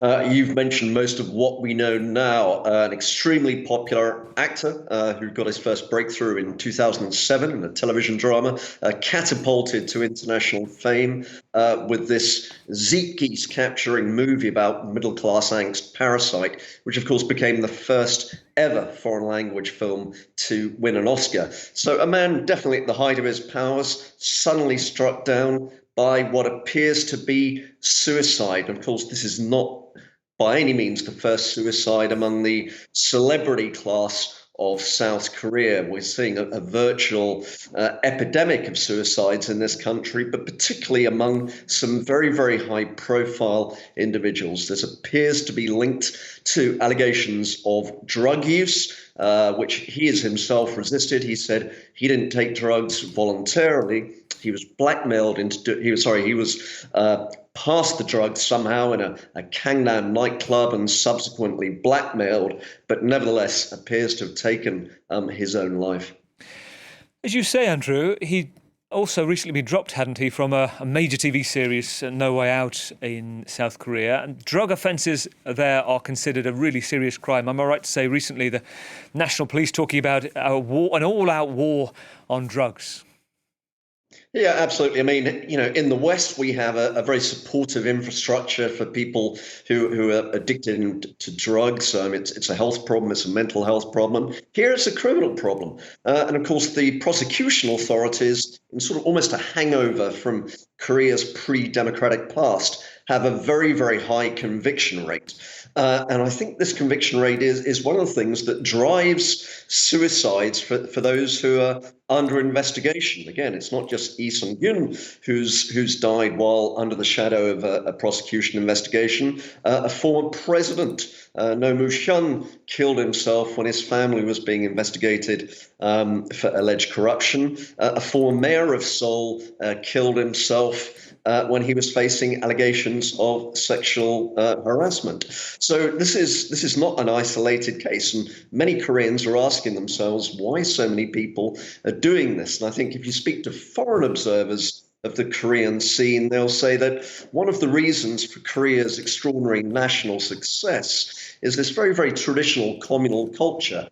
You've mentioned most of what we know now. An extremely popular actor who got his first breakthrough in 2007 in a television drama, catapulted to international fame with this Zeitgeist capturing movie about middle class angst, Parasite, which of course became the first ever foreign language film to win an Oscar. So, a man definitely at the height of his powers, suddenly struck down by what appears to be suicide. Of course, this is not by any means the first suicide among the celebrity class of South Korea. We're seeing a virtual epidemic of suicides in this country, but particularly among some very, very high profile individuals. This appears to be linked to allegations of drug use, which he has himself resisted. He said he didn't take drugs voluntarily. He was blackmailed into, he was passed the drugs somehow in a Gangnam nightclub and subsequently blackmailed, but nevertheless appears to have taken his own life. As you say, Andrew, he also recently been dropped, hadn't he, from a major TV series, No Way Out, in South Korea. And drug offences there are considered a really serious crime. Am I right to say recently the national police talking about an all-out war on drugs? Yeah, absolutely. I mean, in the West, we have a very supportive infrastructure for people who are addicted to drugs. It's a health problem. It's a mental health problem. Here, it's a criminal problem. And of course, the prosecution authorities, in sort of almost a hangover from Korea's pre-democratic past, have a very, very high conviction rate. And I think this conviction rate is one of the things that drives suicides for those who are under investigation. Again, it's not just Lee Sun-kyun who's died while under the shadow of a prosecution investigation. A former president, No Mu-hyun, killed himself when his family was being investigated for alleged corruption. A former mayor of Seoul killed himself when he was facing allegations of sexual harassment. So this is not an isolated case, and many Koreans are asking themselves why so many people are doing this. And I think if you speak to foreign observers of the Korean scene, they'll say that one of the reasons for Korea's extraordinary national success is this very, very traditional communal culture,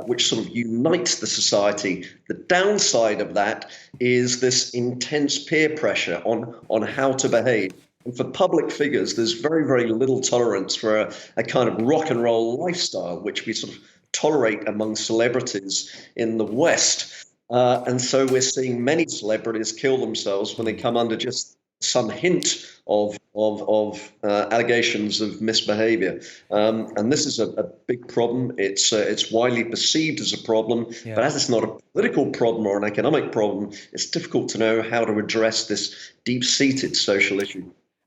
which sort of unites the society. The downside of that is this intense peer pressure on how to behave. And for public figures, there's very, very little tolerance for a kind of rock and roll lifestyle, which we sort of tolerate among celebrities in the West. And so we're seeing many celebrities kill themselves when they come under just some hint of allegations of misbehavior. And this is a big problem. It's widely perceived as a problem, Yeah. but as it's not a political problem or an economic problem, it's difficult to know how to address this deep-seated social issue.